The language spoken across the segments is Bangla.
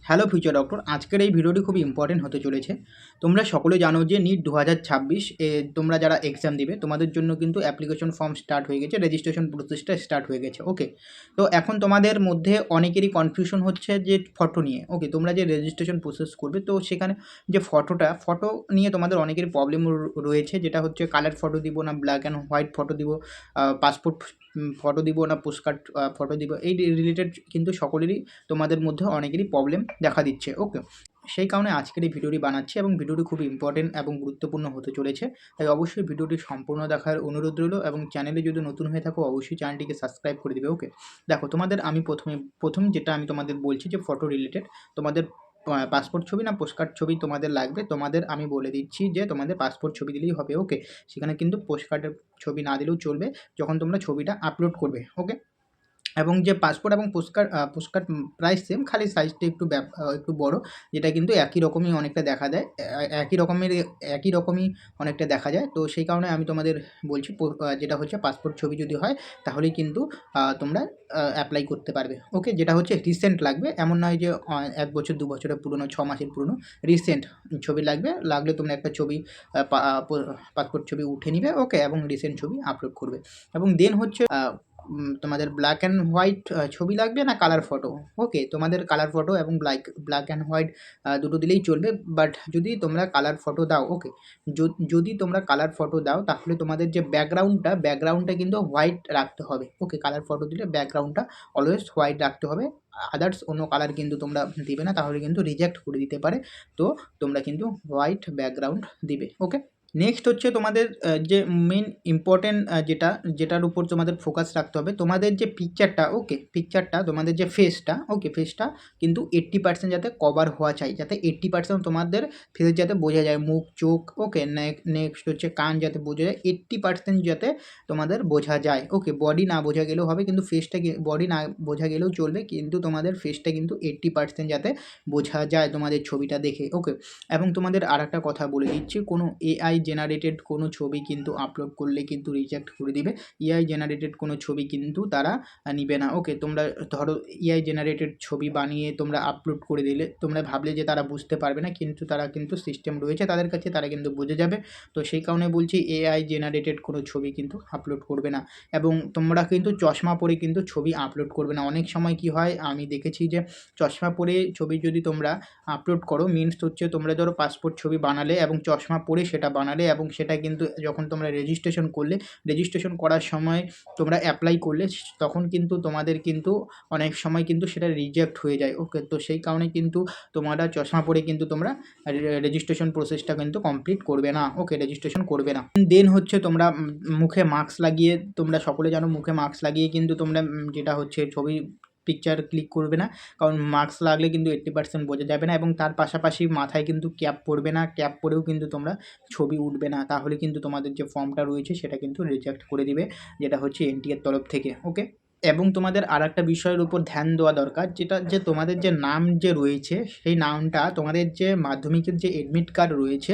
হ্যালো ফিউচার ডক্টর, আজকের এই ভিডিওটি খুব ইম্পর্টেন্ট হতে চলেছে। তোমরা সকলে জানো যে নিট 2026 তোমরা যারা এক্সাম দিবে তোমাদের জন্য কিন্তু অ্যাপ্লিকেশন ফর্ম স্টার্ট হয়ে গেছে, রেজিস্ট্রেশন প্রসেসটা স্টার্ট হয়ে গেছে। ওকে, তো এখন তোমাদের মধ্যে অনেকেরই কনফিউশন হচ্ছে যে ফটো নিয়ে। ওকে, তোমরা যে রেজিস্ট্রেশন প্রসেস করবে তো সেখানে যে ফটো নিয়ে তোমাদের অনেকেরই প্রবলেম রয়েছে, যেটা হচ্ছে কালার ফটো দিব না ব্ল্যাক অ্যান্ড হোয়াইট ফটো দিব, পাসপোর্ট ফটো দিব না পোস্টকার্ড ফটো দিব, এই রিলেটেড কিন্তু সকলেরই তোমাদের মধ্যে অনেকেরই প্রবলেম দেখা দিচ্ছে। ওকে, সেই কারণে আজকের এই ভিডিওটি বানাচ্ছি এবং ভিডিওটি খুব ইম্পর্টেন্ট এবং গুরুত্বপূর্ণ হতে চলেছে। তাই অবশ্যই ভিডিওটি সম্পূর্ণ দেখার অনুরোধ রইল এবং চ্যানেলে যদি নতুন হয়ে থাকো অবশ্যই চ্যানেলটিকে সাবস্ক্রাইব করে দিবে। ওকে, দেখো তোমাদের আমি প্রথম যেটা আমি তোমাদের বলছি যে ফটো রিলেটেড, তোমাদের পাসপোর্ট ছবি না পোস্টকার্ড ছবি তোমাদের লাগবে। তোমাদের আমি বলে দিচ্ছি যে তোমাদের পাসপোর্ট ছবি দিলেই হবে। ওকে, সেখানে কিন্তু পোস্টকার্ডের ছবি না দিলেও চলবে যখন তোমরা ছবিটা আপলোড করবে। ওকে, এবং যে পাসপোর্ট এবং পোস্টকার্ড প্রাইস সেম, খালি সাইজটা একটু বড়, যেটা কিন্তু একই রকমই অনেকটা দেখা দেয়, একই রকমই অনেকটা দেখা যায়। তো সেই কারণে আমি তোমাদের বলছি যেটা হচ্ছে পাসপোর্ট ছবি যদি হয় তাহলেই কিন্তু তোমরা অ্যাপ্লাই করতে পারবে। ওকে, যেটা হচ্ছে রিসেন্ট লাগবে, এমন নয় যে 1 বছর 2 বছরের পুরনো, 6 মাসের পুরনো, রিসেন্ট ছবি লাগলে তোমরা একটা ছবি পাসপোর্ট ছবি উঠে নিবে। ওকে, এবং রিসেন্ট ছবি আপলোড করবে। এবং দেন হচ্ছে তোমাদের ব্ল্যাক অ্যান্ড হোয়াইট ছবি লাগবে না কালার ফটো। ওকে, তোমাদের কালার ফটো এবং ব্ল্যাক অ্যান্ড হোয়াইট দুটো দিলেই চলবে। বাট যদি তোমরা কালার ফটো দাও, ওকে, যদি তোমরা কালার ফটো দাও তাহলে তোমাদের যে ব্যাকগ্রাউন্ডটা কিন্তু হোয়াইট রাখতে হবে। ওকে, কালার ফটো দিলে ব্যাকগ্রাউন্ডটা অলওয়েজ হোয়াইট রাখতে হবে, আদার্স অন্য কালার কিন্তু তোমরা দিবে না, তাহলে কিন্তু রিজেক্ট করে দিতে পারে। তো তোমরা কিন্তু হোয়াইট ব্যাকগ্রাউন্ড দিবে। ওকে, নেক্সট হচ্ছে তোমাদের যে মেন ইম্পর্টেন্ট যেটার উপর তোমাদের ফোকাস রাখতে হবে, তোমাদের যে পিকচারটা, ওকে, পিকচারটা তোমাদের যে ফেসটা, ওকে, ফেসটা কিন্তু 80% যাতে কভার হওয়া চাই, যাতে 80% তোমাদের ফেস যাতে বোঝা যায়, মুখ চোখ। ওকে, নেক্সট হচ্ছে কান যাতে বোঝা যায়, 80% যাতে তোমাদের বোঝা যায়। ওকে, বডি না বোঝা গেলেও হবে, কিন্তু ফেসটা, বডি না বোঝা গেলেও চলবে, কিন্তু তোমাদের ফেসটা কিন্তু 80% যাতে বোঝা যায় তোমাদের ছবিটা দেখে। ওকে, এবং তোমাদের আরেকটা কথা বলে দিচ্ছি, কোনো এআই জেনারেটেড কোনো ছবি কিন্তু আপলোড করলে কিন্তু রিজেক্ট করে দিবে। এআই জেনারেটেড কোনো ছবি কিন্তু তারা নিবে না। ওকে, তোমরা ধরো এআই জেনারেটেড ছবি বানিয়ে তোমরা আপলোড করে দিলে, তোমরা ভাবলে যে তারা বুঝতে পারবে না, কিন্তু তারা কিন্তু সিস্টেম রয়েছে তাদের কাছে, তারা কিন্তু বুঝে যাবে। তো সেই কারণে বলছি এআই জেনারেটেড কোনো ছবি কিন্তু আপলোড করবে না। এবং তোমরা কিন্তু চশমা পরে কিন্তু ছবি আপলোড করবে না। অনেক সময় কি হয়, আমি দেখেছি যে চশমা পরে ছবি যদি তোমরা আপলোড করো, মিনস হচ্ছে তোমরা ধরো পাসপোর্ট ছবি বানালে এবং চশমা পরে সেটা বানালে, এবং সেটা কিন্তু যখন তোমরা রেজিস্ট্রেশন করার সময় তোমরা অ্যাপ্লাই করলে, তখন কিন্তু তোমাদের কিন্তু অনেক সময় কিন্তু সেটা রিজেক্ট হয়ে যায়। ওকে, তো সেই কারণে কিন্তু তোমরা চশমা পরে কিন্তু তোমরা রেজিস্ট্রেশন প্রসেসটা কিন্তু কমপ্লিট করবে না। ওকে, রেজিস্ট্রেশন করবে না। দেন হচ্ছে তোমরা মুখে মাস্ক লাগিয়ে, তোমরা সকলে জানো মুখে মাস্ক লাগিয়ে কিন্তু তোমরা যেটা হচ্ছে ছবি পিকচার ক্লিক করবে না, কারণ মাস্ক লাগলে কিন্তু 80% বোঝা যাবে না। এবং তার পাশাপাশি মাথায় কিন্তু ক্যাপ পরবে না, ক্যাপ পরেও কিন্তু তোমরা ছবি উঠবে না, তাহলে কিন্তু তোমাদের যে ফর্মটা রয়েছে সেটা কিন্তু রিজেক্ট করে দিবে, যেটা হচ্ছে এনটিএর তরফ থেকে। ওকে, এবং তোমাদের আর একটা বিষয়ের উপর ধ্যান দেওয়া দরকার, যেটা যে তোমাদের যে নাম যে রয়েছে সেই নামটা, তোমাদের যে মাধ্যমিকের যে অ্যাডমিট কার্ড রয়েছে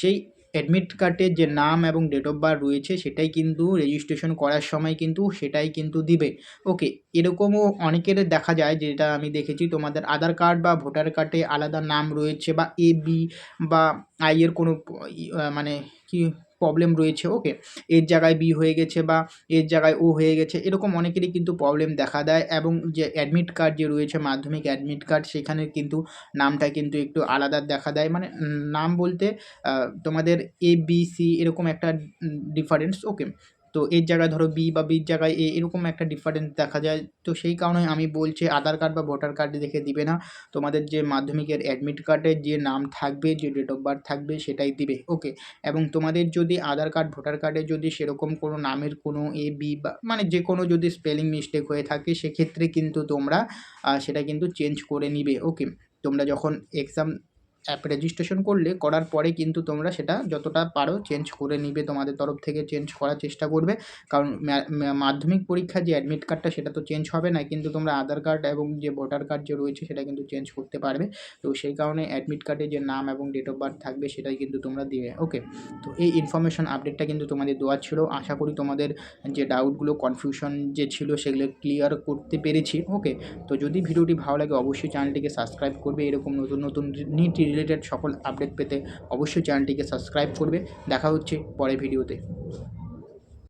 সেই অ্যাডমিট কার্ডের যে নাম এবং ডেট অফ বার্থ রয়েছে সেটাই কিন্তু রেজিস্ট্রেশন করার সময় কিন্তু সেটাই কিন্তু দিবে। ওকে, এরকমও অনেকের দেখা যায়, যেটা আমি দেখেছি, তোমাদের আধার কার্ড বা ভোটার কার্ডে আলাদা নাম রয়েছে, বা এ বি বা আই এর কোনো মানে কি প্রবলেম রয়েছে। ওকে, এর জায়গায় বি হয়ে গেছে বা এর জায়গায় ও হয়ে গেছে, এরকম অনেকেরই কিন্তু প্রবলেম দেখা দেয়। এবং যে অ্যাডমিট কার্ড যে রয়েছে, মাধ্যমিক অ্যাডমিট কার্ড, সেখানে কিন্তু নামটা কিন্তু একটু আলাদা দেখা দেয়, মানে নাম বলতে তোমাদের এ বি সি এরকম একটা ডিফারেন্স। ওকে, তো এর জায়গায় ধরো বি বা বির জায়গায় এ, এরকম একটা ডিফারেন্স দেখা যায়। তো সেই কারণে আমি বলছি আধার কার্ড বা ভোটার কার্ড দেখে দিবে না, তোমাদের যে মাধ্যমিকের অ্যাডমিট কার্ডে যে নাম থাকবে, যে ডেট অফ বার্থ থাকবে সেটাই দিবে। ওকে, এবং তোমাদের যদি আধার কার্ড ভোটার কার্ডে যদি সেরকম কোনো নামের কোনো এ বি বা মানে যে কোনো যদি স্পেলিং মিস্টেক হয়ে থাকে, সেক্ষেত্রে কিন্তু তোমরা সেটা কিন্তু চেঞ্জ করে নিবে। ওকে, তোমরা যখন এক্সাম অ্যাপ রেজিস্ট্রেশন করার পরে কিন্তু তোমরা সেটা যতটা পারো চেঞ্জ করে নিবে, তোমাদের তরফ থেকে চেঞ্জ করার চেষ্টা করবে। কারণ মাধ্যমিক পরীক্ষার যে অ্যাডমিট কার্ডটা সেটা তো চেঞ্জ হবে না, কিন্তু তোমরা আধার কার্ড এবং যে ভোটার কার্ড যে রয়েছে সেটা কিন্তু চেঞ্জ করতে পারবে। তো সেই কারণে অ্যাডমিট কার্ডে যে নাম এবং ডেট অফ বার্থ থাকবে সেটাই কিন্তু তোমরা দিবে। ওকে, তো এই ইনফরমেশন আপডেটটা কিন্তু তোমাদের দেওয়ার ছিল। আশা করি তোমাদের যে ডাউটগুলো, কনফিউশন যে ছিল সেগুলো ক্লিয়ার করতে পেরেছি। ওকে, তো যদি ভিডিওটি ভালো লাগে অবশ্যই চ্যানেলটিকে সাবস্ক্রাইব করবে। এরকম নতুন নতুন নিট রিলেটেড সকল আপডেট পেতে অবশ্যই চ্যানেলটিকে সাবস্ক্রাইব করবে। দেখা হচ্ছে পরের ভিডিওতে।